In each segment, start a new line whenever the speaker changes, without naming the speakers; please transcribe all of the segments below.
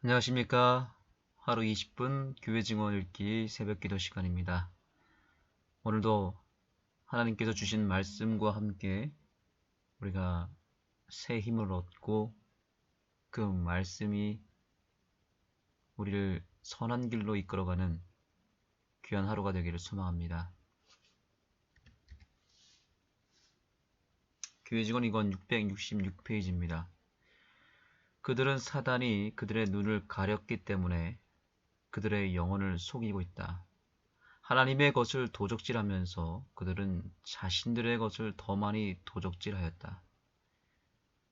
안녕하십니까. 하루 20분 교회 증언 읽기 새벽 기도 시간입니다. 오늘도 하나님께서 주신 말씀과 함께 우리가 새 힘을 얻고 그 말씀이 우리를 선한 길로 이끌어가는 귀한 하루가 되기를 소망합니다. 교회 증언 이건 666페이지입니다. 그들은 사단이 그들의 눈을 가렸기 때문에 그들의 영혼을 속이고 있다. 하나님의 것을 도적질하면서 그들은 자신들의 것을 더 많이 도적질하였다.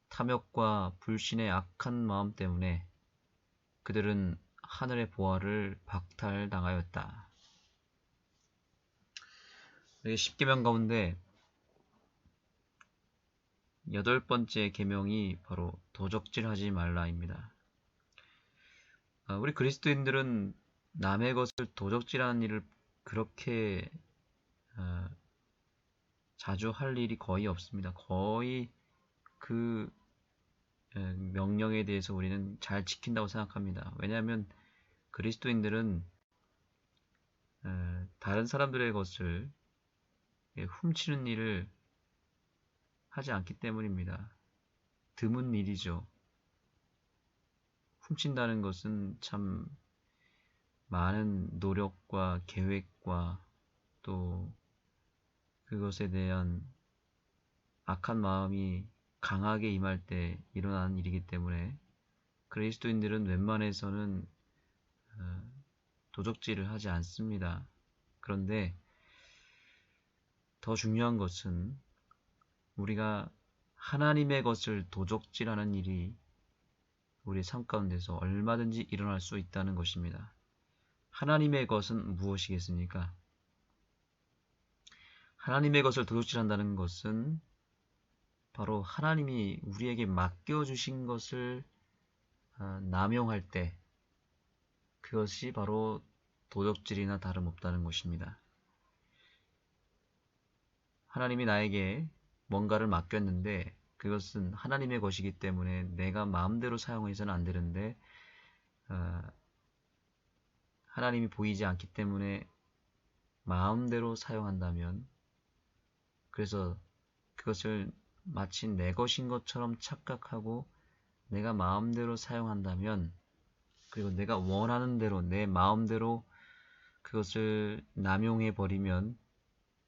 탐욕과 불신의 악한 마음 때문에 그들은 하늘의 보화를 박탈당하였다. 여기 10계명 가운데 8번째 계명이 바로 도적질하지 말라입니다. 우리 그리스도인들은 남의 것을 도적질하는 일을 그렇게 자주 할 일이 거의 없습니다. 거의 그 명령에 대해서 우리는 잘 지킨다고 생각합니다. 왜냐하면 그리스도인들은 다른 사람들의 것을 훔치는 일을 하지 않기 때문입니다. 드문 일이죠. 훔친다는 것은 참 많은 노력과 계획과 또 그것에 대한 악한 마음이 강하게 임할 때 일어나는 일이기 때문에 그리스도인들은 웬만해서는 도적질을 하지 않습니다. 그런데 더 중요한 것은 우리가 하나님의 것을 도적질하는 일이 우리 삶 가운데서 얼마든지 일어날 수 있다는 것입니다. 하나님의 것은 무엇이겠습니까? 하나님의 것을 도둑질한다는 것은 바로 하나님이 우리에게 맡겨주신 것을 남용할 때 그것이 바로 도둑질이나 다름없다는 것입니다. 하나님이 나에게 뭔가를 맡겼는데 그것은 하나님의 것이기 때문에 내가 마음대로 사용해서는 안 되는데 하나님이 보이지 않기 때문에 마음대로 사용한다면 그래서 그것을 마치 내 것인 것처럼 착각하고 내가 마음대로 사용한다면 그리고 내가 원하는 대로 내 마음대로 그것을 남용해 버리면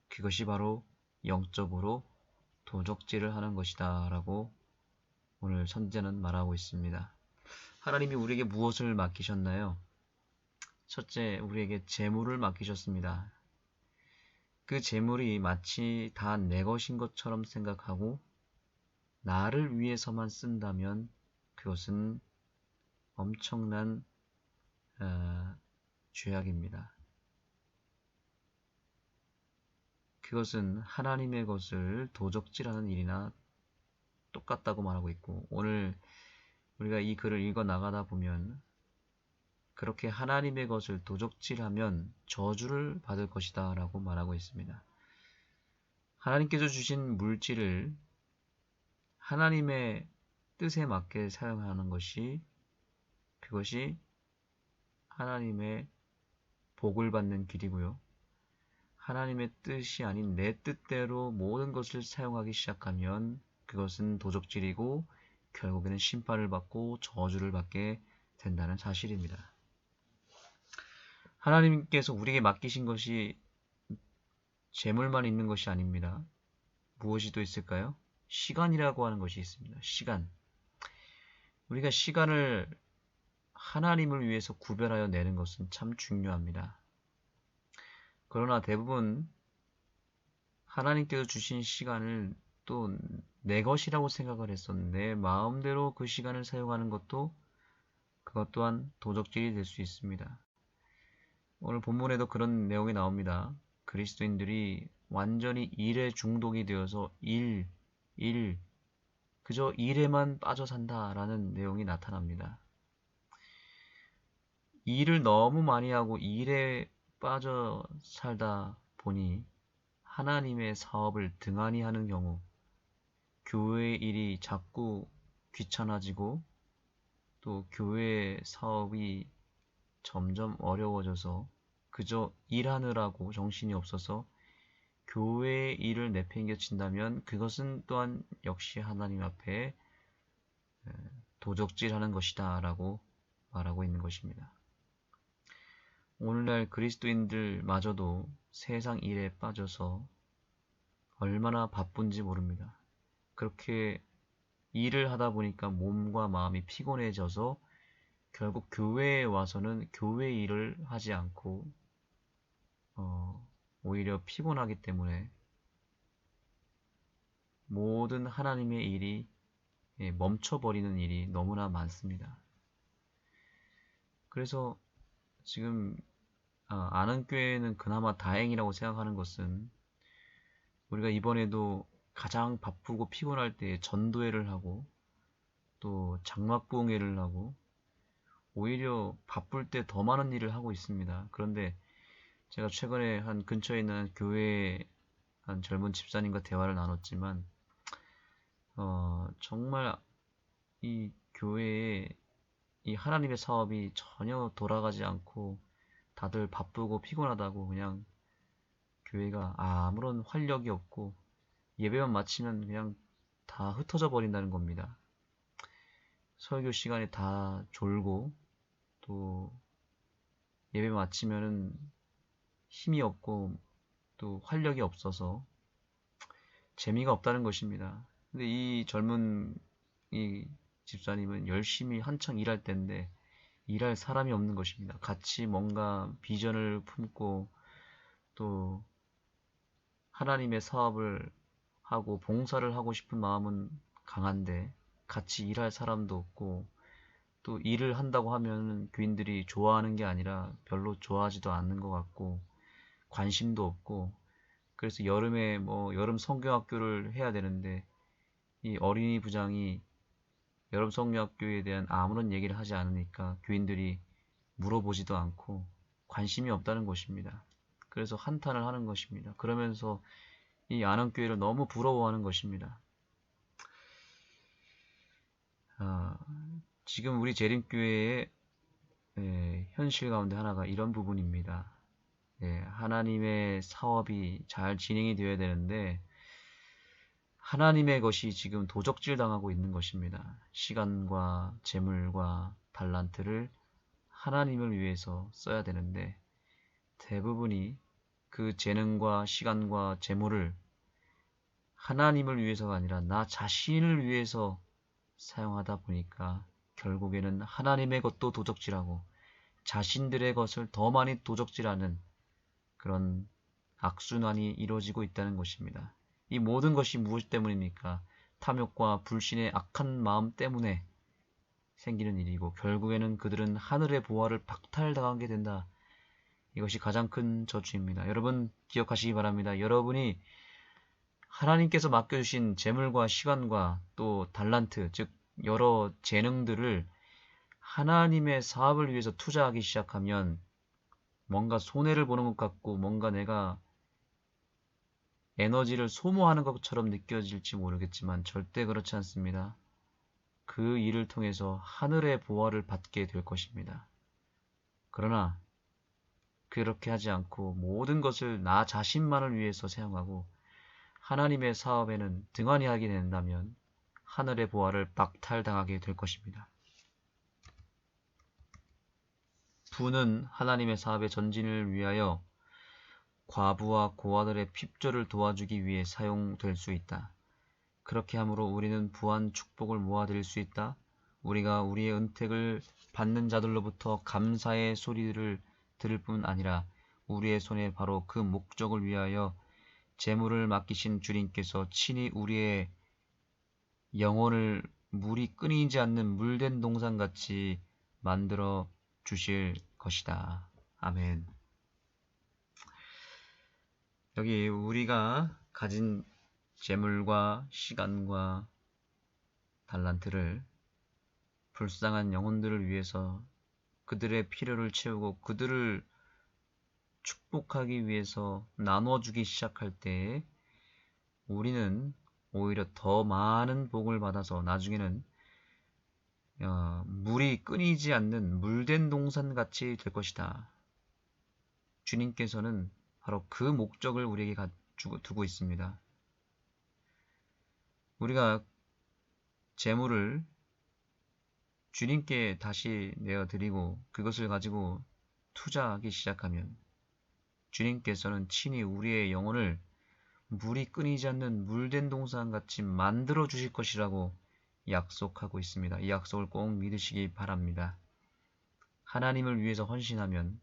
그것이 바로 영적으로 도적질을 하는 것이다 라고 오늘 선지자는 말하고 있습니다. 하나님이 우리에게 무엇을 맡기셨나요? 첫째, 우리에게 재물을 맡기셨습니다. 그 재물이 마치 다 내 것인 것처럼 생각하고 나를 위해서만 쓴다면 그것은 엄청난 죄악입니다. 그것은 하나님의 것을 도적질하는 일이나 똑같다고 말하고 있고 오늘 우리가 이 글을 읽어 나가다 보면 그렇게 하나님의 것을 도적질하면 저주를 받을 것이다 라고 말하고 있습니다. 하나님께서 주신 물질을 하나님의 뜻에 맞게 사용하는 것이 그것이 하나님의 복을 받는 길이고요. 하나님의 뜻이 아닌 내 뜻대로 모든 것을 사용하기 시작하면 그것은 도적질이고 결국에는 심판을 받고 저주를 받게 된다는 사실입니다. 하나님께서 우리에게 맡기신 것이 재물만 있는 것이 아닙니다. 무엇이 또 있을까요? 시간이라고 하는 것이 있습니다. 시간. 우리가 시간을 하나님을 위해서 구별하여 내는 것은 참 중요합니다. 그러나 대부분 하나님께서 주신 시간을 또 내 것이라고 생각을 했었는데 마음대로 그 시간을 사용하는 것도 그것 또한 도적질이 될 수 있습니다. 오늘 본문에도 그런 내용이 나옵니다. 그리스도인들이 완전히 일에 중독이 되어서 그저 일에만 빠져 산다라는 내용이 나타납니다. 일을 너무 많이 하고 일에 빠져 살다 보니 하나님의 사업을 등한히 하는 경우 교회의 일이 자꾸 귀찮아지고 또 교회 사업이 점점 어려워져서 그저 일하느라고 정신이 없어서 교회의 일을 내팽개친다면 그것은 또한 역시 하나님 앞에 도적질하는 것이다 라고 말하고 있는 것입니다. 오늘날 그리스도인들마저도 세상 일에 빠져서 얼마나 바쁜지 모릅니다. 그렇게 일을 하다 보니까 몸과 마음이 피곤해져서 결국 교회에 와서는 교회 일을 하지 않고 오히려 피곤하기 때문에 모든 하나님의 일이 멈춰버리는 일이 너무나 많습니다. 그래서 지금 아는 교회는 그나마 다행이라고 생각하는 것은 우리가 이번에도 가장 바쁘고 피곤할 때 전도회를 하고 또 장막부흥회를 하고 오히려 바쁠 때 더 많은 일을 하고 있습니다. 그런데 제가 최근에 한 근처에 있는 교회에 한 젊은 집사님과 대화를 나눴지만 정말 이 교회에 이 하나님의 사업이 전혀 돌아가지 않고 다들 바쁘고 피곤하다고 그냥 교회가 아무런 활력이 없고 예배만 마치면 그냥 다 흩어져 버린다는 겁니다. 설교 시간에 다 졸고 또 예배 마치면은 힘이 없고 또 활력이 없어서 재미가 없다는 것입니다. 근데 이 젊은 이 집사님은 열심히 한창 일할 때인데 일할 사람이 없는 것입니다. 같이 뭔가 비전을 품고 또 하나님의 사업을 하고 봉사를 하고 싶은 마음은 강한데 같이 일할 사람도 없고 또 일을 한다고 하면 교인들이 좋아하는 게 아니라 별로 좋아하지도 않는 것 같고 관심도 없고 그래서 여름에 여름 성경학교를 해야 되는데 이 어린이 부장이 여름 성경학교에 대한 아무런 얘기를 하지 않으니까 교인들이 물어보지도 않고 관심이 없다는 것입니다. 그래서 한탄을 하는 것입니다. 그러면서 이 안원교회를 너무 부러워하는 것입니다. 지금 우리 재림교회의 현실 가운데 하나가 이런 부분입니다. 하나님의 사업이 잘 진행이 되어야 되는데 하나님의 것이 지금 도적질 당하고 있는 것입니다. 시간과 재물과 달란트를 하나님을 위해서 써야 되는데 대부분이 그 재능과 시간과 재물을 하나님을 위해서가 아니라 나 자신을 위해서 사용하다 보니까 결국에는 하나님의 것도 도적질하고 자신들의 것을 더 많이 도적질하는 그런 악순환이 이루어지고 있다는 것입니다. 이 모든 것이 무엇 때문입니까? 탐욕과 불신의 악한 마음 때문에 생기는 일이고 결국에는 그들은 하늘의 보화를 박탈당하게 된다. 이것이 가장 큰 저주입니다. 여러분 기억하시기 바랍니다. 여러분이 하나님께서 맡겨주신 재물과 시간과 또 달란트, 즉 여러 재능들을 하나님의 사업을 위해서 투자하기 시작하면 뭔가 손해를 보는 것 같고 뭔가 내가 에너지를 소모하는 것처럼 느껴질지 모르겠지만 절대 그렇지 않습니다. 그 일을 통해서 하늘의 보화를 받게 될 것입니다. 그러나 그렇게 하지 않고 모든 것을 나 자신만을 위해서 사용하고 하나님의 사업에는 등한히 하게 된다면 하늘의 보화를 박탈당하게 될 것입니다. 부는 하나님의 사업의 전진을 위하여 과부와 고아들의 핍조를 도와주기 위해 사용될 수 있다. 그렇게 함으로 우리는 부한 축복을 모아드릴 수 있다. 우리가 우리의 은택을 받는 자들로부터 감사의 소리를 들을 뿐 아니라 우리의 손에 바로 그 목적을 위하여 재물을 맡기신 주님께서 친히 우리의 영혼을 물이 끊이지 않는 물된 동산같이 만들어 주실 것이다. 아멘. 여기 우리가 가진 재물과 시간과 달란트를 불쌍한 영혼들을 위해서 그들의 필요를 채우고 그들을 축복하기 위해서 나눠주기 시작할 때 우리는 오히려 더 많은 복을 받아서 나중에는 물이 끊이지 않는 물된 동산같이 될 것이다. 주님께서는 바로 그 목적을 우리에게 두고 있습니다. 우리가 재물을 주님께 다시 내어드리고 그것을 가지고 투자하기 시작하면 주님께서는 친히 우리의 영혼을 물이 끊이지 않는 물된 동산같이 만들어 주실 것이라고 약속하고 있습니다. 이 약속을 꼭 믿으시기 바랍니다. 하나님을 위해서 헌신하면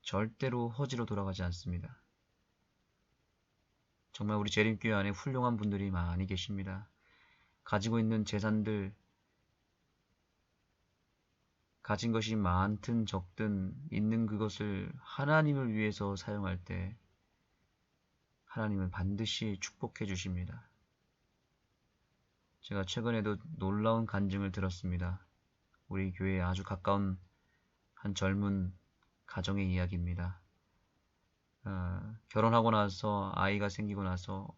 절대로 허지로 돌아가지 않습니다. 정말 우리 재림교회 안에 훌륭한 분들이 많이 계십니다. 가지고 있는 재산들, 가진 것이 많든 적든 있는 그것을 하나님을 위해서 사용할 때 하나님은 반드시 축복해 주십니다. 제가 최근에도 놀라운 간증을 들었습니다. 우리 교회에 아주 가까운 한 젊은 가정의 이야기입니다. 결혼하고 나서 아이가 생기고 나서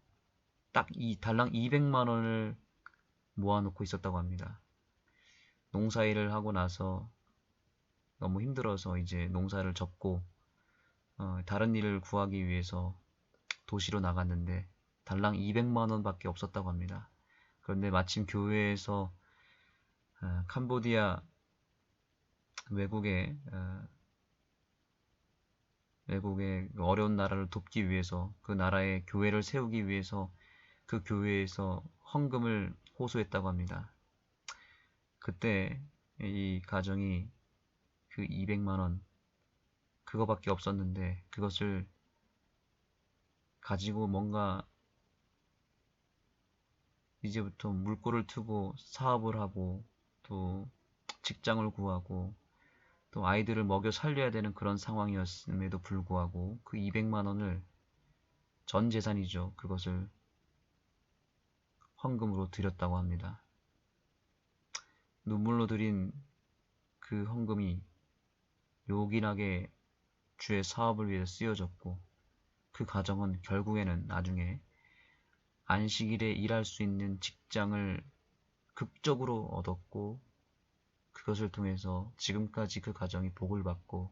딱 달랑 200만 원을 모아놓고 있었다고 합니다. 농사일을 하고 나서 너무 힘들어서 이제 농사를 접고 다른 일을 구하기 위해서 도시로 나갔는데 달랑 200만 원밖에 없었다고 합니다. 그런데 마침 교회에서 캄보디아 외국의 어려운 나라를 돕기 위해서 그 나라의 교회를 세우기 위해서 그 교회에서 헌금을 호소했다고 합니다. 그때 이 가정이 그 200만 원 그거밖에 없었는데 그것을 가지고 뭔가 이제부터 물꼬를 트고 사업을 하고 또 직장을 구하고 또 아이들을 먹여 살려야 되는 그런 상황이었음에도 불구하고 그 200만 원을 전 재산이죠. 그것을 헌금으로 드렸다고 합니다. 눈물로 드린 그 헌금이 요긴하게 주의 사업을 위해 쓰여졌고 그 가정은 결국에는 나중에 안식일에 일할 수 있는 직장을 극적으로 얻었고 그것을 통해서 지금까지 그 가정이 복을 받고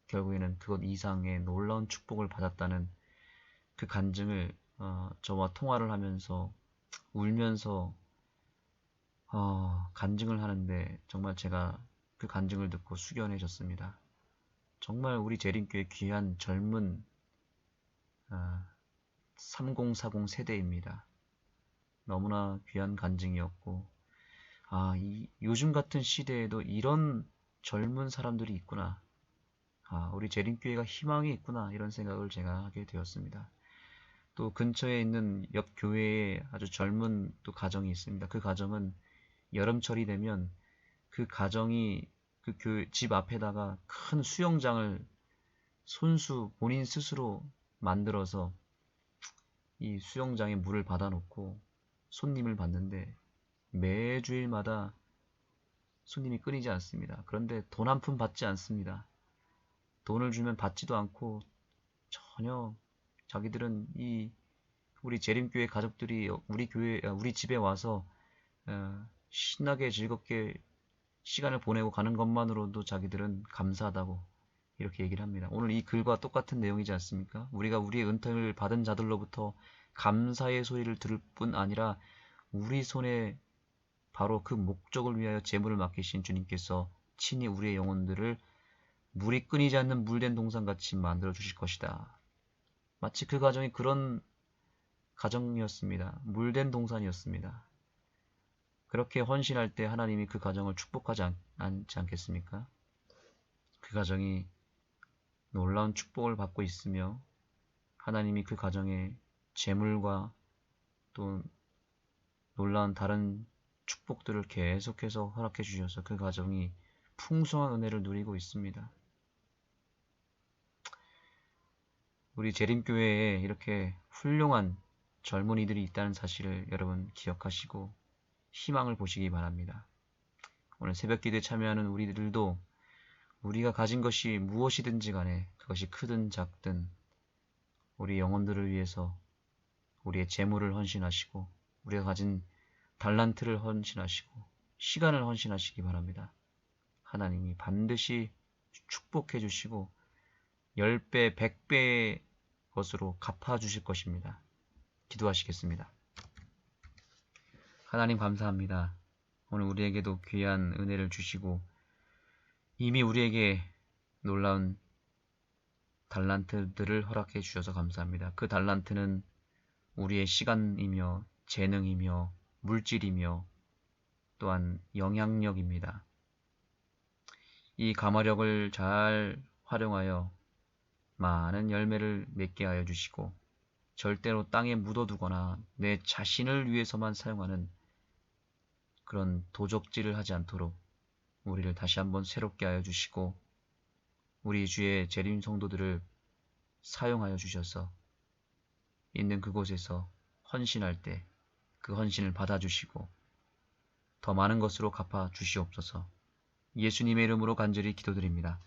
결국에는 그것 이상의 놀라운 축복을 받았다는 그 간증을 저와 통화를 하면서 울면서 간증을 하는데 정말 제가 그 간증을 듣고 숙연해졌습니다. 정말 우리 재림교회 귀한 젊은 3040 세대입니다. 너무나 귀한 간증이었고 요즘 같은 시대에도 이런 젊은 사람들이 있구나. 우리 재림교회가 희망이 있구나. 이런 생각을 제가 하게 되었습니다. 또 근처에 있는 옆 교회에 아주 젊은 또 가정이 있습니다. 그 가정은 여름철이 되면 그 가정이 그 교회 집 앞에다가 큰 수영장을 손수 본인 스스로 만들어서 이 수영장에 물을 받아놓고 손님을 받는데 매주일마다 손님이 끊이지 않습니다. 그런데 돈 한 푼 받지 않습니다. 돈을 주면 받지도 않고 전혀 자기들은 우리 재림교회 가족들이 우리 집에 와서 신나게 즐겁게 시간을 보내고 가는 것만으로도 자기들은 감사하다고 이렇게 얘기를 합니다. 오늘 이 글과 똑같은 내용이지 않습니까? 우리가 우리의 은총을 받은 자들로부터 감사의 소리를 들을 뿐 아니라 우리 손에 바로 그 목적을 위하여 재물을 맡기신 주님께서 친히 우리의 영혼들을 물이 끊이지 않는 물된 동산같이 만들어 주실 것이다. 마치 그 가정이 그런 가정이었습니다. 물된 동산이었습니다. 그렇게 헌신할 때 하나님이 그 가정을 축복하지 않지 않겠습니까? 그 가정이 놀라운 축복을 받고 있으며 하나님이 그 가정에 재물과 또 놀라운 다른 축복들을 계속해서 허락해 주셔서 그 가정이 풍성한 은혜를 누리고 있습니다. 우리 재림교회에 이렇게 훌륭한 젊은이들이 있다는 사실을 여러분 기억하시고 희망을 보시기 바랍니다. 오늘 새벽기도에 참여하는 우리들도 우리가 가진 것이 무엇이든지 간에 그것이 크든 작든 우리 영혼들을 위해서 우리의 재물을 헌신하시고 우리가 가진 달란트를 헌신하시고 시간을 헌신하시기 바랍니다. 하나님이 반드시 축복해 주시고 10배, 100배의 것으로 갚아주실 것입니다. 기도하시겠습니다. 하나님 감사합니다. 오늘 우리에게도 귀한 은혜를 주시고 이미 우리에게 놀라운 달란트들을 허락해 주셔서 감사합니다. 그 달란트는 우리의 시간이며 재능이며 물질이며 또한 영향력입니다. 이 가마력을 잘 활용하여 많은 열매를 맺게 하여 주시고 절대로 땅에 묻어두거나 내 자신을 위해서만 사용하는 그런 도적질을 하지 않도록 우리를 다시 한번 새롭게 하여 주시고 우리 주의 재림 성도들을 사용하여 주셔서 있는 그곳에서 헌신할 때 그 헌신을 받아주시고 더 많은 것으로 갚아 주시옵소서. 예수님의 이름으로 간절히 기도드립니다.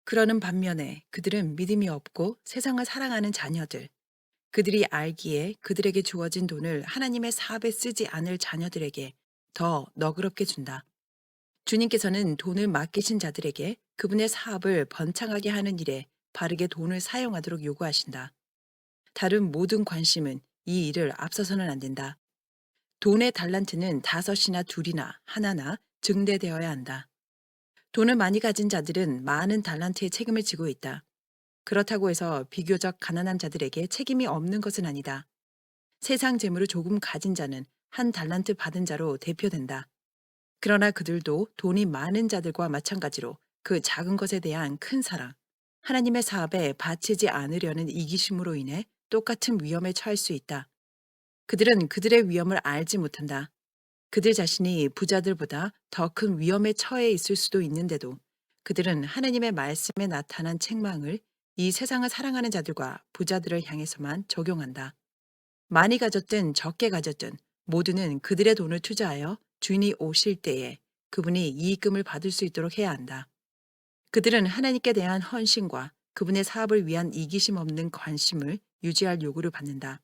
그러는 반면에 그들은 믿음이 없고 세상을 사랑하는 자녀들, 그들이 알기에 그들에게 주어진 돈을 하나님의 사업에 쓰지 않을 자녀들에게 더 너그럽게 준다. 주님께서는 돈을 맡기신 자들에게 그분의 사업을 번창하게 하는 일에 바르게 돈을 사용하도록 요구하신다. 다른 모든 관심은 이 일을 앞서서는 안 된다. 돈의 달란트는 5이나 2이나 하나나 증대되어야 한다. 돈을 많이 가진 자들은 많은 달란트의 책임을 지고 있다. 그렇다고 해서 비교적 가난한 자들에게 책임이 없는 것은 아니다. 세상 재물을 조금 가진 자는 한 달란트 받은 자로 대표된다. 그러나 그들도 돈이 많은 자들과 마찬가지로 그 작은 것에 대한 큰 사랑, 하나님의 사업에 바치지 않으려는 이기심으로 인해 똑같은 위험에 처할 수 있다. 그들은 그들의 위험을 알지 못한다. 그들 자신이 부자들보다 더 큰 위험에 처해 있을 수도 있는데도 그들은 하나님의 말씀에 나타난 책망을 이 세상을 사랑하는 자들과 부자들을 향해서만 적용한다. 많이 가졌든 적게 가졌든 모두는 그들의 돈을 투자하여 주인이 오실 때에 그분이 이익금을 받을 수 있도록 해야 한다. 그들은 하나님께 대한 헌신과 그분의 사업을 위한 이기심 없는 관심을 유지할 요구를 받는다.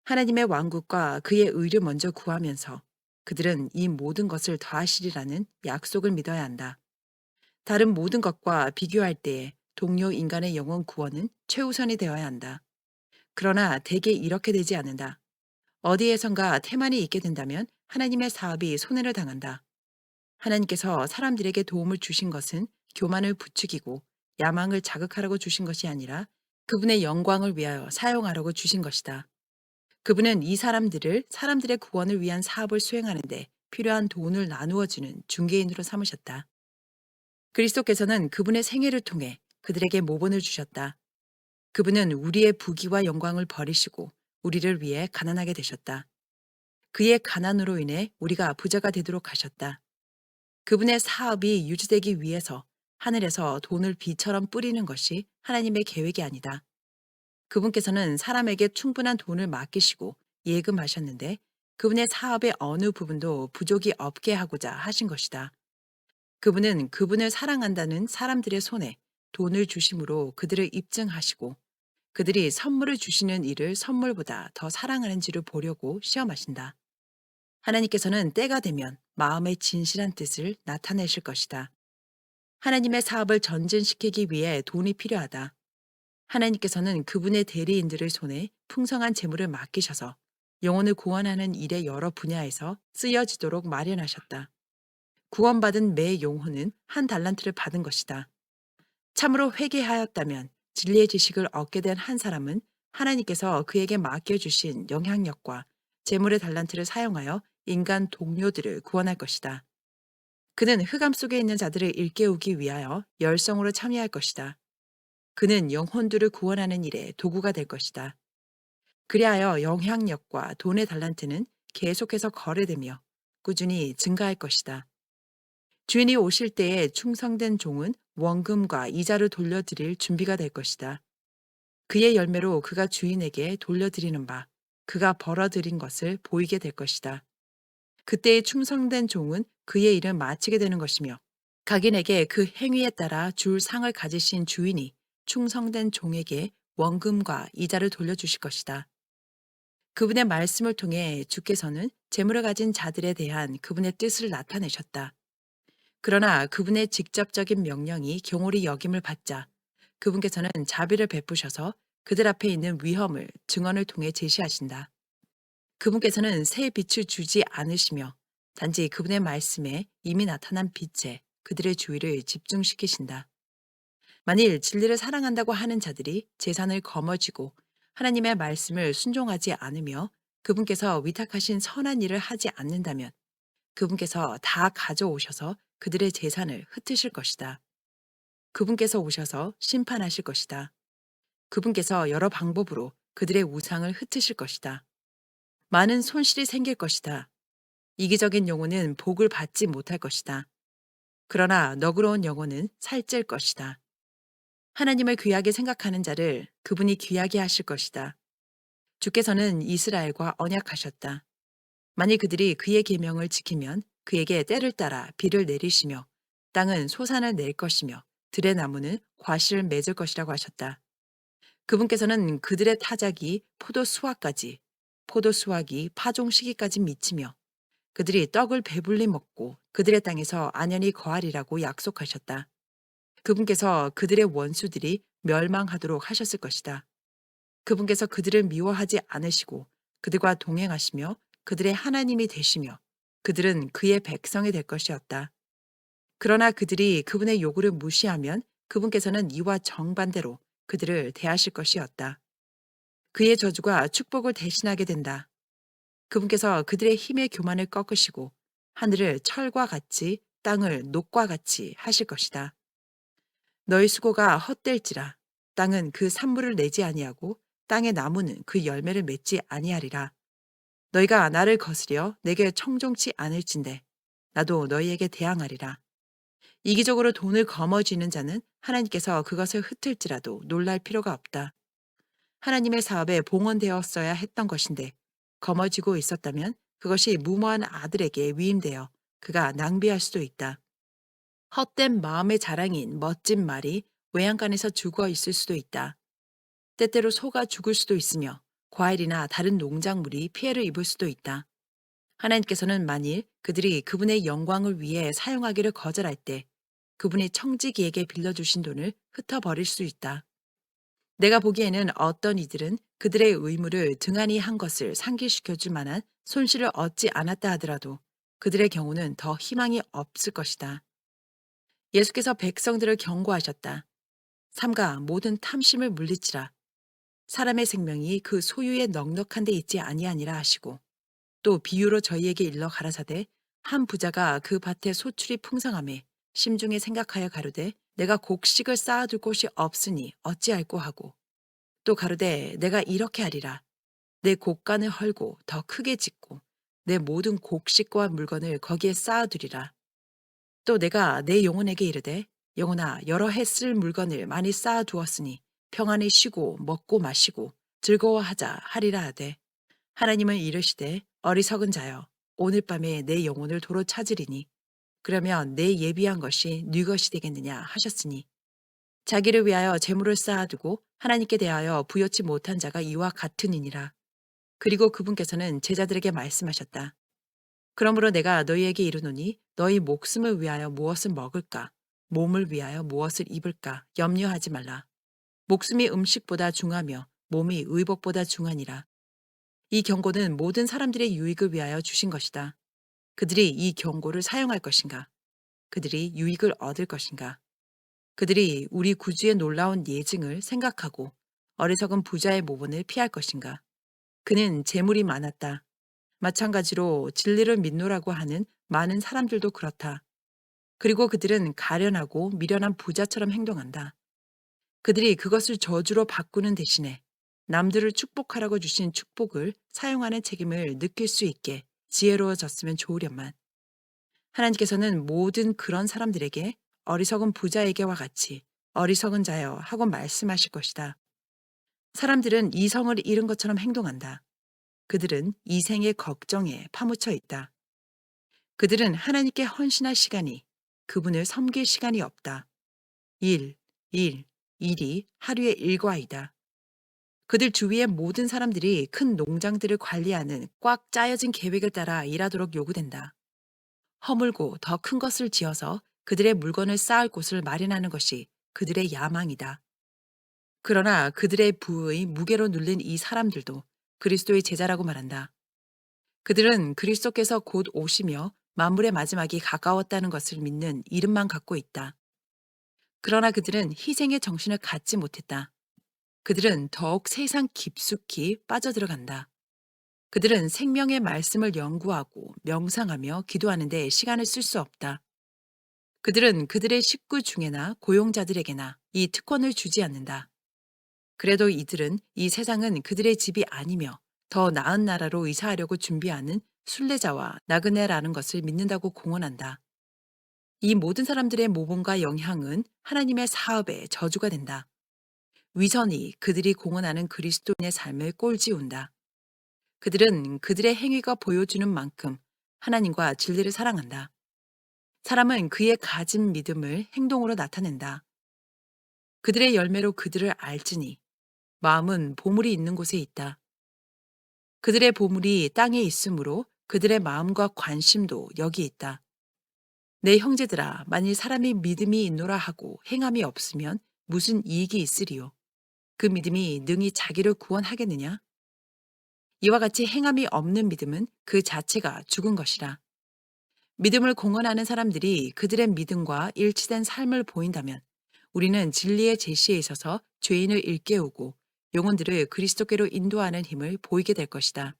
하나님의 왕국과 그의 의를 먼저 구하면서 그들은 이 모든 것을 더하시리라는 약속을 믿어야 한다. 다른 모든 것과 비교할 때에 동료 인간의 영혼 구원은 최우선이 되어야 한다. 그러나 대개 이렇게 되지 않는다. 어디에선가 태만이 있게 된다면 하나님의 사업이 손해를 당한다. 하나님께서 사람들에게 도움을 주신 것은 교만을 부추기고 야망을 자극하라고 주신 것이 아니라 그분의 영광을 위하여 사용하라고 주신 것이다. 그분은 이 사람들을 사람들의 구원을 위한 사업을 수행하는데 필요한 돈을 나누어 주는 중개인으로 삼으셨다. 그리스도께서는 그분의 생애를 통해 그들에게 모본을 주셨다. 그분은 우리의 부귀와 영광을 버리시고 우리를 위해 가난하게 되셨다. 그의 가난으로 인해 우리가 부자가 되도록 하셨다. 그분의 사업이 유지되기 위해서 하늘에서 돈을 비처럼 뿌리는 것이 하나님의 계획이 아니다. 그분께서는 사람에게 충분한 돈을 맡기시고 예금하셨는데 그분의 사업의 어느 부분도 부족이 없게 하고자 하신 것이다. 그분은 그분을 사랑한다는 사람들의 손에 돈을 주심으로 그들을 입증하시고 그들이 선물을 주시는 일을 선물보다 더 사랑하는지를 보려고 시험하신다. 하나님께서는 때가 되면 마음의 진실한 뜻을 나타내실 것이다. 하나님의 사업을 전진시키기 위해 돈이 필요하다. 하나님께서는 그분의 대리인들의 손에 풍성한 재물을 맡기셔서 영혼을 구원하는 일의 여러 분야에서 쓰여지도록 마련하셨다. 구원받은 매 영혼은 한 달란트를 받은 것이다. 참으로 회개하였다면 진리의 지식을 얻게 된 한 사람은 하나님께서 그에게 맡겨주신 영향력과 재물의 달란트를 사용하여 인간 동료들을 구원할 것이다. 그는 흑암 속에 있는 자들을 일깨우기 위하여 열성으로 참여할 것이다. 그는 영혼들을 구원하는 일에 도구가 될 것이다. 그리하여 영향력과 돈의 달란트는 계속해서 거래되며 꾸준히 증가할 것이다. 주인이 오실 때에 충성된 종은 원금과 이자를 돌려드릴 준비가 될 것이다. 그의 열매로 그가 주인에게 돌려드리는 바, 그가 벌어들인 것을 보이게 될 것이다. 그때의 충성된 종은 그의 일을 마치게 되는 것이며 각인에게 그 행위에 따라 줄 상을 가지신 주인이 충성된 종에게 원금과 이자를 돌려주실 것이다. 그분의 말씀을 통해 주께서는 재물을 가진 자들에 대한 그분의 뜻을 나타내셨다. 그러나 그분의 직접적인 명령이 경홀히 여김을 받자 그분께서는 자비를 베푸셔서 그들 앞에 있는 위험을 증언을 통해 제시하신다. 그분께서는 새 빛을 주지 않으시며 단지 그분의 말씀에 이미 나타난 빛에 그들의 주의를 집중시키신다. 만일 진리를 사랑한다고 하는 자들이 재산을 거머쥐고 하나님의 말씀을 순종하지 않으며 그분께서 위탁하신 선한 일을 하지 않는다면 그분께서 다 가져오셔서 그들의 재산을 흩으실 것이다. 그분께서 오셔서 심판하실 것이다. 그분께서 여러 방법으로 그들의 우상을 흩으실 것이다. 많은 손실이 생길 것이다. 이기적인 영혼은 복을 받지 못할 것이다. 그러나 너그러운 영혼은 살찔 것이다. 하나님을 귀하게 생각하는 자를 그분이 귀하게 하실 것이다. 주께서는 이스라엘과 언약하셨다. 만일 그들이 그의 계명을 지키면 그에게 때를 따라 비를 내리시며 땅은 소산을 낼 것이며 들의 나무는 과실을 맺을 것이라고 하셨다. 그분께서는 그들의 타작이 포도 수확까지, 포도 수확이 파종 시기까지 미치며 그들이 떡을 배불리 먹고 그들의 땅에서 안연히 거하리라고 약속하셨다. 그분께서 그들의 원수들이 멸망하도록 하셨을 것이다. 그분께서 그들을 미워하지 않으시고 그들과 동행하시며 그들의 하나님이 되시며 그들은 그의 백성이 될 것이었다. 그러나 그들이 그분의 요구를 무시하면 그분께서는 이와 정반대로 그들을 대하실 것이었다. 그의 저주가 축복을 대신하게 된다. 그분께서 그들의 힘의 교만을 꺾으시고 하늘을 철과 같이 땅을 녹과 같이 하실 것이다. 너희 수고가 헛될지라 땅은 그 산물을 내지 아니하고 땅의 나무는 그 열매를 맺지 아니하리라. 너희가 나를 거스려 내게 청종치 않을진대 나도 너희에게 대항하리라. 이기적으로 돈을 거머쥐는 자는 하나님께서 그것을 흩을지라도 놀랄 필요가 없다. 하나님의 사업에 봉헌되었어야 했던 것인데 거머쥐고 있었다면 그것이 무모한 아들에게 위임되어 그가 낭비할 수도 있다. 헛된 마음의 자랑인 멋진 말이 외양간에서 죽어 있을 수도 있다. 때때로 소가 죽을 수도 있으며 과일이나 다른 농작물이 피해를 입을 수도 있다. 하나님께서는 만일 그들이 그분의 영광을 위해 사용하기를 거절할 때 그분이 청지기에게 빌려주신 돈을 흩어버릴 수 있다. 내가 보기에는 어떤 이들은 그들의 의무를 등한히 한 것을 상기시켜줄 만한 손실을 얻지 않았다 하더라도 그들의 경우는 더 희망이 없을 것이다. 예수께서 백성들을 경고하셨다. 삼가 모든 탐심을 물리치라. 사람의 생명이 그 소유의 넉넉한 데 있지 아니하니라 하시고 또 비유로 저희에게 일러 가라사대 한 부자가 그 밭에 소출이 풍성함에 심중에 생각하여 가로되 내가 곡식을 쌓아둘 곳이 없으니 어찌할꼬 하고 또 가로되 내가 이렇게 하리라 내 곡간을 헐고 더 크게 짓고 내 모든 곡식과 물건을 거기에 쌓아두리라. 또 내가 내 영혼에게 이르되 영혼아 여러 해 쓸 물건을 많이 쌓아두었으니 평안히 쉬고 먹고 마시고 즐거워하자 하리라 하되 하나님은 이르시되 어리석은 자여 오늘 밤에 내 영혼을 도로 찾으리니 그러면 내 예비한 것이 네 것이 되겠느냐 하셨으니 자기를 위하여 재물을 쌓아두고 하나님께 대하여 부여치 못한 자가 이와 같으니니라. 그리고 그분께서는 제자들에게 말씀하셨다. 그러므로 내가 너희에게 이르노니 너희 목숨을 위하여 무엇을 먹을까 몸을 위하여 무엇을 입을까 염려하지 말라. 목숨이 음식보다 중하며 몸이 의복보다 중하니라. 이 경고는 모든 사람들의 유익을 위하여 주신 것이다. 그들이 이 경고를 사용할 것인가? 그들이 유익을 얻을 것인가? 그들이 우리 구주의 놀라운 예증을 생각하고 어리석은 부자의 모본을 피할 것인가? 그는 재물이 많았다. 마찬가지로 진리를 믿노라고 하는 많은 사람들도 그렇다. 그리고 그들은 가련하고 미련한 부자처럼 행동한다. 그들이 그것을 저주로 바꾸는 대신에 남들을 축복하라고 주신 축복을 사용하는 책임을 느낄 수 있게 지혜로워졌으면 좋으련만. 하나님께서는 모든 그런 사람들에게 어리석은 부자에게와 같이 어리석은 자여 하고 말씀하실 것이다. 사람들은 이성을 잃은 것처럼 행동한다. 그들은 이생의 걱정에 파묻혀 있다. 그들은 하나님께 헌신할 시간이 그분을 섬길 시간이 없다. 일이 하루의 일과이다. 그들 주위의 모든 사람들이 큰 농장들을 관리하는 꽉 짜여진 계획을 따라 일하도록 요구된다. 허물고 더 큰 것을 지어서 그들의 물건을 쌓을 곳을 마련하는 것이 그들의 야망이다. 그러나 그들의 부의 무게로 눌린 이 사람들도 그리스도의 제자라고 말한다. 그들은 그리스도께서 곧 오시며 만물의 마지막이 가까웠다는 것을 믿는 이름만 갖고 있다. 그러나 그들은 희생의 정신을 갖지 못했다. 그들은 더욱 세상 깊숙이 빠져들어간다. 그들은 생명의 말씀을 연구하고 명상하며 기도하는데 시간을 쓸 수 없다. 그들은 그들의 식구 중에나 고용자들에게나 이 특권을 주지 않는다. 그래도 이들은 이 세상은 그들의 집이 아니며 더 나은 나라로 이사하려고 준비하는 순례자와 나그네라는 것을 믿는다고 공언한다. 이 모든 사람들의 모범과 영향은 하나님의 사업의 저주가 된다. 위선이 그들이 공언하는 그리스도인의 삶을 꼴지운다. 그들은 그들의 행위가 보여주는 만큼 하나님과 진리를 사랑한다. 사람은 그의 가진 믿음을 행동으로 나타낸다. 그들의 열매로 그들을 알지니 마음은 보물이 있는 곳에 있다. 그들의 보물이 땅에 있으므로 그들의 마음과 관심도 여기 있다. 내 형제들아, 만일 사람이 믿음이 있노라 하고 행함이 없으면 무슨 이익이 있으리요? 그 믿음이 능히 자기를 구원하겠느냐? 이와 같이 행함이 없는 믿음은 그 자체가 죽은 것이라. 믿음을 공언하는 사람들이 그들의 믿음과 일치된 삶을 보인다면 우리는 진리의 제시에 있어서 죄인을 일깨우고 영혼들을 그리스도께로 인도하는 힘을 보이게 될 것이다.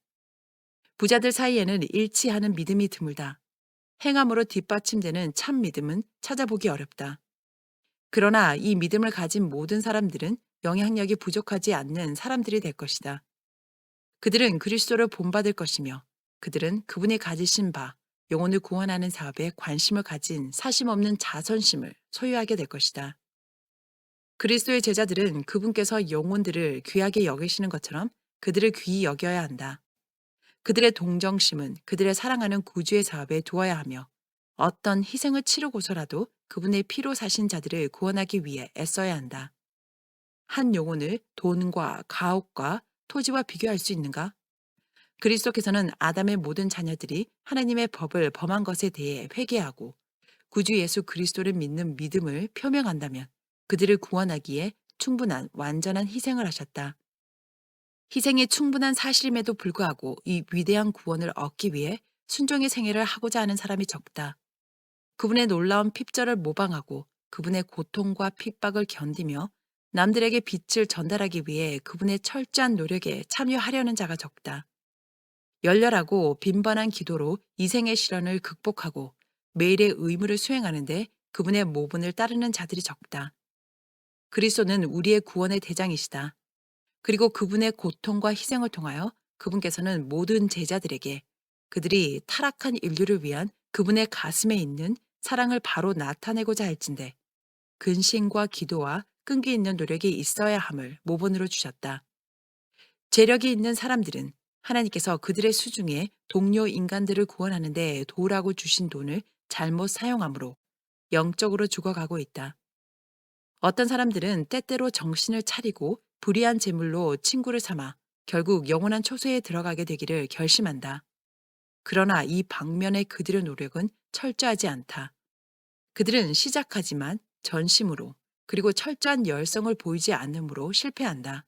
부자들 사이에는 일치하는 믿음이 드물다. 행함으로 뒷받침되는 참 믿음은 찾아보기 어렵다. 그러나 이 믿음을 가진 모든 사람들은 영향력이 부족하지 않는 사람들이 될 것이다. 그들은 그리스도를 본받을 것이며 그들은 그분이 가지신 바 영혼을 구원하는 사업에 관심을 가진 사심없는 자선심을 소유하게 될 것이다. 그리스도의 제자들은 그분께서 영혼들을 귀하게 여기시는 것처럼 그들을 귀히 여겨야 한다. 그들의 동정심은 그들의 사랑하는 구주의 사업에 두어야 하며 어떤 희생을 치르고서라도 그분의 피로 사신 자들을 구원하기 위해 애써야 한다. 한 영혼을 돈과 가옥과 토지와 비교할 수 있는가? 그리스도께서는 아담의 모든 자녀들이 하나님의 법을 범한 것에 대해 회개하고 구주 예수 그리스도를 믿는 믿음을 표명한다면 그들을 구원하기에 충분한 완전한 희생을 하셨다. 희생이 충분한 사실임에도 불구하고 이 위대한 구원을 얻기 위해 순종의 생애를 하고자 하는 사람이 적다. 그분의 놀라운 핍절을 모방하고 그분의 고통과 핍박을 견디며 남들에게 빛을 전달하기 위해 그분의 철저한 노력에 참여하려는 자가 적다. 열렬하고 빈번한 기도로 이생의 시련을 극복하고 매일의 의무를 수행하는데 그분의 모분을 따르는 자들이 적다. 그리스도는 우리의 구원의 대장이시다. 그리고 그분의 고통과 희생을 통하여 그분께서는 모든 제자들에게 그들이 타락한 인류를 위한 그분의 가슴에 있는 사랑을 바로 나타내고자 할진대 근신과 기도와 끈기 있는 노력이 있어야 함을 모본으로 주셨다. 재력이 있는 사람들은 하나님께서 그들의 수중에 동료 인간들을 구원하는 데 도우라고 주신 돈을 잘못 사용함으로 영적으로 죽어가고 있다. 어떤 사람들은 때때로 정신을 차리고 불의한 재물로 친구를 삼아 결국 영원한 초소에 들어가게 되기를 결심한다. 그러나 이 방면의 그들의 노력은 철저하지 않다. 그들은 시작하지만 전심으로 그리고 철저한 열성을 보이지 않으므로 실패한다.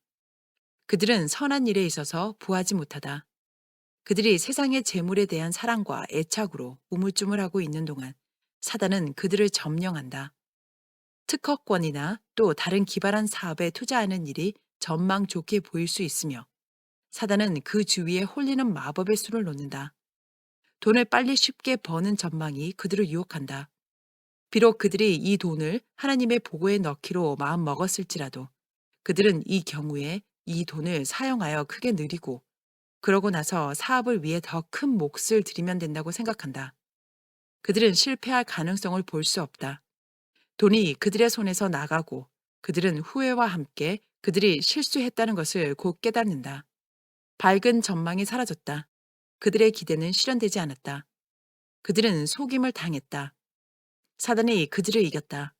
그들은 선한 일에 있어서 부하지 못하다. 그들이 세상의 재물에 대한 사랑과 애착으로 우물쭈물하고 있는 동안 사단은 그들을 점령한다. 특허권이나 또 다른 기발한 사업에 투자하는 일이 전망 좋게 보일 수 있으며 사단은 그 주위에 홀리는 마법의 수를 놓는다. 돈을 빨리 쉽게 버는 전망이 그들을 유혹한다. 비록 그들이 이 돈을 하나님의 보고에 넣기로 마음 먹었을지라도 그들은 이 경우에 이 돈을 사용하여 크게 누리고 그러고 나서 사업을 위해 더 큰 몫을 들이면 된다고 생각한다. 그들은 실패할 가능성을 볼 수 없다. 돈이 그들의 손에서 나가고 그들은 후회와 함께 그들이 실수했다는 것을 곧 깨닫는다. 밝은 전망이 사라졌다. 그들의 기대는 실현되지 않았다. 그들은 속임을 당했다. 사단이 그들을 이겼다.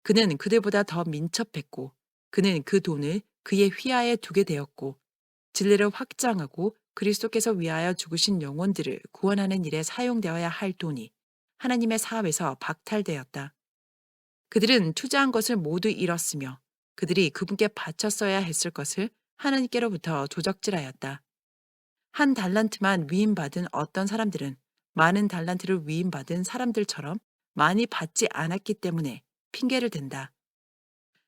그는 그들보다 더 민첩했고 그는 그 돈을 그의 휘하에 두게 되었고 진리를 확장하고 그리스도께서 위하여 죽으신 영혼들을 구원하는 일에 사용되어야 할 돈이 하나님의 사업에서 박탈되었다. 그들은 투자한 것을 모두 잃었으며 그들이 그분께 바쳤어야 했을 것을 하나님께로부터 도적질하였다. 한 달란트만 위임받은 어떤 사람들은 많은 달란트를 위임받은 사람들처럼 많이 받지 않았기 때문에 핑계를 댄다.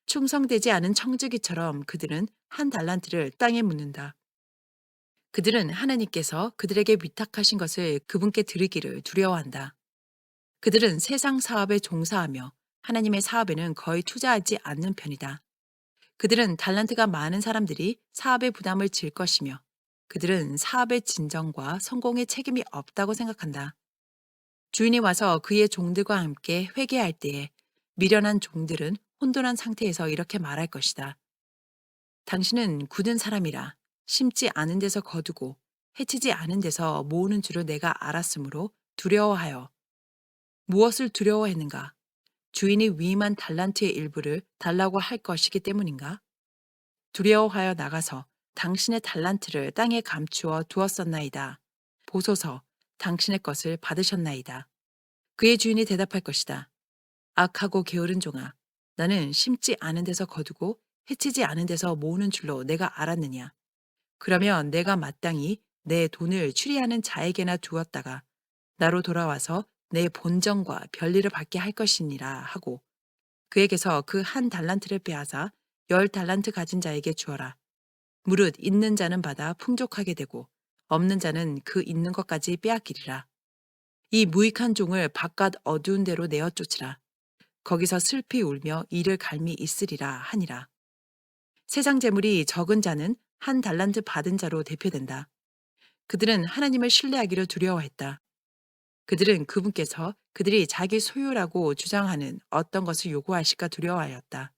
충성되지 않은 청지기처럼 그들은 한 달란트를 땅에 묻는다. 그들은 하나님께서 그들에게 위탁하신 것을 그분께 드리기를 두려워한다. 그들은 세상 사업에 종사하며 하나님의 사업에는 거의 투자하지 않는 편이다. 그들은 달란트가 많은 사람들이 사업의 부담을 질 것이며 그들은 사업의 진정과 성공에 책임이 없다고 생각한다. 주인이 와서 그의 종들과 함께 회개할 때에 미련한 종들은 혼돈한 상태에서 이렇게 말할 것이다. 당신은 굳은 사람이라 심지 않은 데서 거두고 해치지 않은 데서 모으는 줄을 내가 알았으므로 두려워하여 무엇을 두려워했는가? 주인이 위임한 달란트의 일부를 달라고 할 것이기 때문인가? 두려워하여 나가서 당신의 달란트를 땅에 감추어 두었었나이다. 보소서, 당신의 것을 받으셨나이다. 그의 주인이 대답할 것이다. 악하고 게으른 종아, 나는 심지 않은 데서 거두고 해치지 않은 데서 모으는 줄로 내가 알았느냐. 그러면 내가 마땅히 내 돈을 추리하는 자에게나 두었다가 나로 돌아와서 내 본전과 별리를 받게 할 것이니라 하고 그에게서 그 한 달란트를 빼앗아 10달란트 가진 자에게 주어라. 무릇 있는 자는 받아 풍족하게 되고 없는 자는 그 있는 것까지 빼앗기리라. 이 무익한 종을 바깥 어두운 데로 내어 쫓으라. 거기서 슬피 울며 이를 갈미 있으리라 하니라. 세상 재물이 적은 자는 한 달란트 받은 자로 대표된다. 그들은 하나님을 신뢰하기를 두려워했다. 그들은 그분께서 그들이 자기 소유라고 주장하는 어떤 것을 요구하실까 두려워하였다.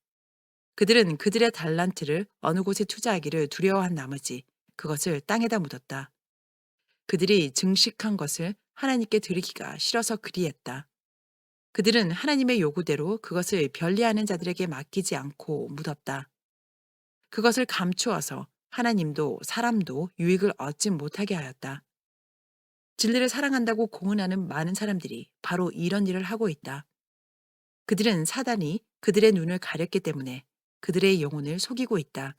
그들은 그들의 달란트를 어느 곳에 투자하기를 두려워한 나머지 그것을 땅에다 묻었다. 그들이 증식한 것을 하나님께 드리기가 싫어서 그리했다. 그들은 하나님의 요구대로 그것을 변리하는 자들에게 맡기지 않고 묻었다. 그것을 감추어서 하나님도 사람도 유익을 얻지 못하게 하였다. 진리를 사랑한다고 공언하는 많은 사람들이 바로 이런 일을 하고 있다. 그들은 사단이 그들의 눈을 가렸기 때문에 그들의 영혼을 속이고 있다.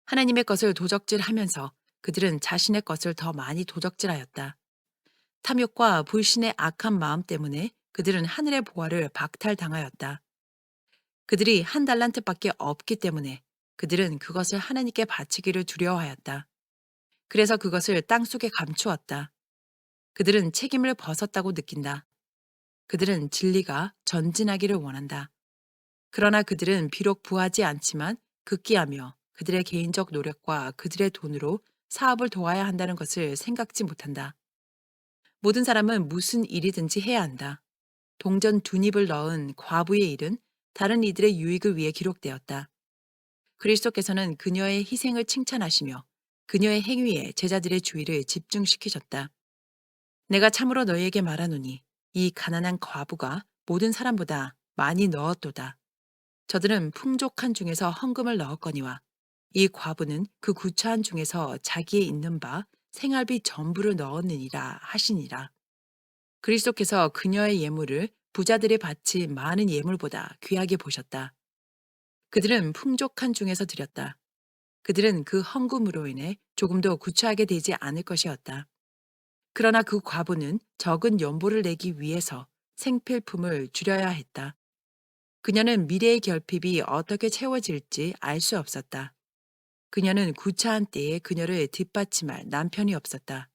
하나님의 것을 도적질하면서 그들은 자신의 것을 더 많이 도적질하였다. 탐욕과 불신의 악한 마음 때문에 그들은 하늘의 보화를 박탈당하였다. 그들이 한 달란트밖에 없기 때문에 그들은 그것을 하나님께 바치기를 두려워하였다. 그래서 그것을 땅속에 감추었다. 그들은 책임을 벗었다고 느낀다. 그들은 진리가 전진하기를 원한다. 그러나 그들은 비록 부하지 않지만 극기하며 그들의 개인적 노력과 그들의 돈으로 사업을 도와야 한다는 것을 생각지 못한다. 모든 사람은 무슨 일이든지 해야 한다. 동전 두 입을 넣은 과부의 일은 다른 이들의 유익을 위해 기록되었다. 그리스도께서는 그녀의 희생을 칭찬하시며 그녀의 행위에 제자들의 주의를 집중시키셨다. 내가 참으로 너희에게 말하노니 이 가난한 과부가 모든 사람보다 많이 넣었도다. 저들은 풍족한 중에서 헌금을 넣었거니와 이 과부는 그 구차한 중에서 자기의 있는 바 생활비 전부를 넣었느니라 하시니라. 그리스도께서 그녀의 예물을 부자들이 바친 많은 예물보다 귀하게 보셨다. 그들은 풍족한 중에서 드렸다. 그들은 그 헌금으로 인해 조금도 구차하게 되지 않을 것이었다. 그러나 그 과부는 적은 연보를 내기 위해서 생필품을 줄여야 했다. 그녀는 미래의 결핍이 어떻게 채워질지 알 수 없었다. 그녀는 구차한 때에 그녀를 뒷받침할 남편이 없었다.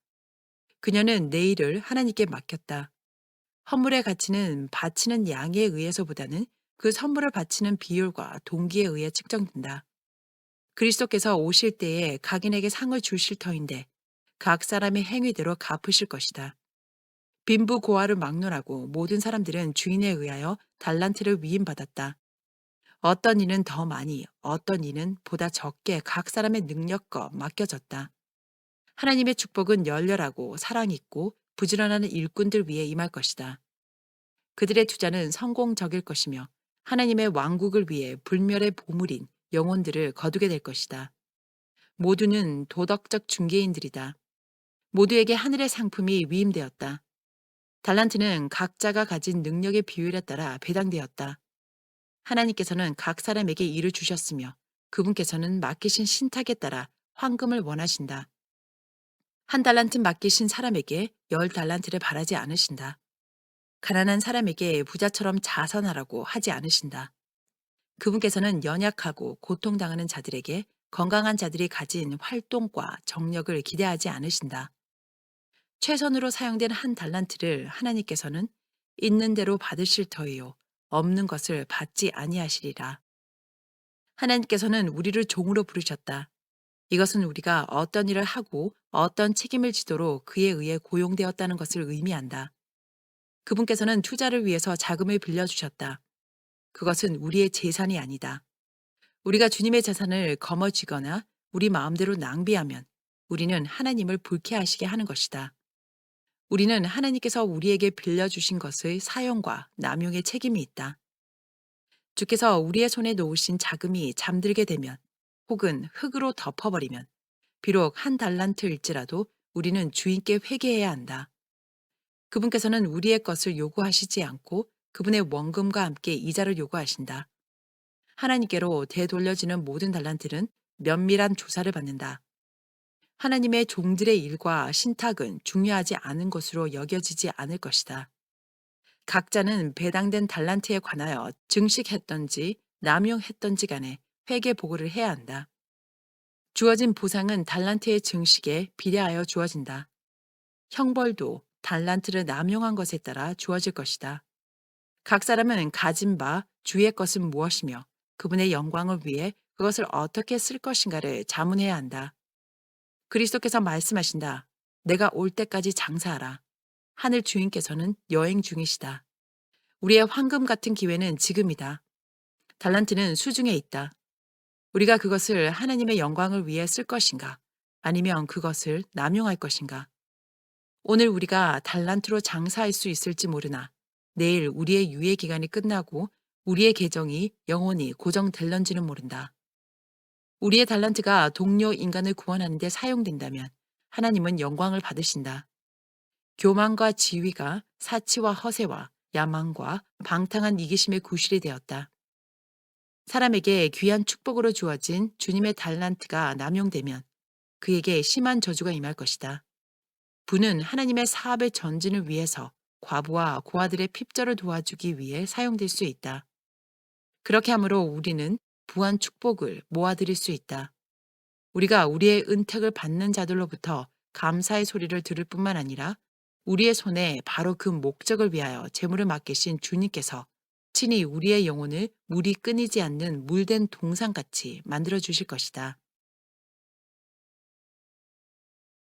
그녀는 내일을 하나님께 맡겼다. 헌물의 가치는 바치는 양에 의해서보다는 그 선물을 바치는 비율과 동기에 의해 측정된다. 그리스도께서 오실 때에 각인에게 상을 주실 터인데 각 사람의 행위대로 갚으실 것이다. 빈부 고아를 막론하고 모든 사람들은 주인에 의하여 달란트를 위임받았다. 어떤 이는 더 많이, 어떤 이는 보다 적게 각 사람의 능력껏 맡겨졌다. 하나님의 축복은 열렬하고 사랑 있고 부지런한 일꾼들 위해 임할 것이다. 그들의 투자는 성공적일 것이며 하나님의 왕국을 위해 불멸의 보물인 영혼들을 거두게 될 것이다. 모두는 도덕적 중개인들이다. 모두에게 하늘의 상품이 위임되었다. 달란트는 각자가 가진 능력의 비율에 따라 배당되었다. 하나님께서는 각 사람에게 일을 주셨으며 그분께서는 맡기신 신탁에 따라 황금을 원하신다. 한 달란트 맡기신 사람에게 10달란트를 바라지 않으신다. 가난한 사람에게 부자처럼 자선하라고 하지 않으신다. 그분께서는 연약하고 고통당하는 자들에게 건강한 자들이 가진 활동과 정력을 기대하지 않으신다. 최선으로 사용된 한 달란트를 하나님께서는 있는 대로 받으실 터이요 없는 것을 받지 아니하시리라. 하나님께서는 우리를 종으로 부르셨다. 이것은 우리가 어떤 일을 하고 어떤 책임을 지도록 그에 의해 고용되었다는 것을 의미한다. 그분께서는 투자를 위해서 자금을 빌려주셨다. 그것은 우리의 재산이 아니다. 우리가 주님의 재산을 거머쥐거나 우리 마음대로 낭비하면 우리는 하나님을 불쾌하시게 하는 것이다. 우리는 하나님께서 우리에게 빌려주신 것의 사용과 남용의 책임이 있다. 주께서 우리의 손에 놓으신 자금이 잠들게 되면 혹은 흙으로 덮어버리면 비록 한 달란트일지라도 우리는 주인께 회개해야 한다. 그분께서는 우리의 것을 요구하시지 않고 그분의 원금과 함께 이자를 요구하신다. 하나님께로 되돌려지는 모든 달란트는 면밀한 조사를 받는다. 하나님의 종들의 일과 신탁은 중요하지 않은 것으로 여겨지지 않을 것이다. 각자는 배당된 달란트에 관하여 증식했던지 남용했던지 간에 회계 보고를 해야 한다. 주어진 보상은 달란트의 증식에 비례하여 주어진다. 형벌도 달란트를 남용한 것에 따라 주어질 것이다. 각 사람은 가진 바 주의 것은 무엇이며 그분의 영광을 위해 그것을 어떻게 쓸 것인가를 자문해야 한다. 그리스도께서 말씀하신다. 내가 올 때까지 장사하라. 하늘 주인께서는 여행 중이시다. 우리의 황금 같은 기회는 지금이다. 달란트는 수중에 있다. 우리가 그것을 하나님의 영광을 위해 쓸 것인가? 아니면 그것을 남용할 것인가? 오늘 우리가 달란트로 장사할 수 있을지 모르나 내일 우리의 유예 기간이 끝나고 우리의 계정이 영원히 고정될런지는 모른다. 우리의 달란트가 동료 인간을 구원하는 데 사용된다면 하나님은 영광을 받으신다. 교만과 지위가 사치와 허세와 야망과 방탕한 이기심의 구실이 되었다. 사람에게 귀한 축복으로 주어진 주님의 달란트가 남용되면 그에게 심한 저주가 임할 것이다. 부는 하나님의 사업의 전진을 위해서 과부와 고아들의 핍절을 도와주기 위해 사용될 수 있다. 그렇게 함으로 우리는 부한 축복을 모아드릴 수 있다. 우리가 우리의 은택을 받는 자들로부터 감사의 소리를 들을 뿐만 아니라 우리의 손에 바로 그 목적을 위하여 재물을 맡기신 주님께서 친히 우리의 영혼을 물이 끊이지 않는 물된 동상같이 만들어 주실 것이다.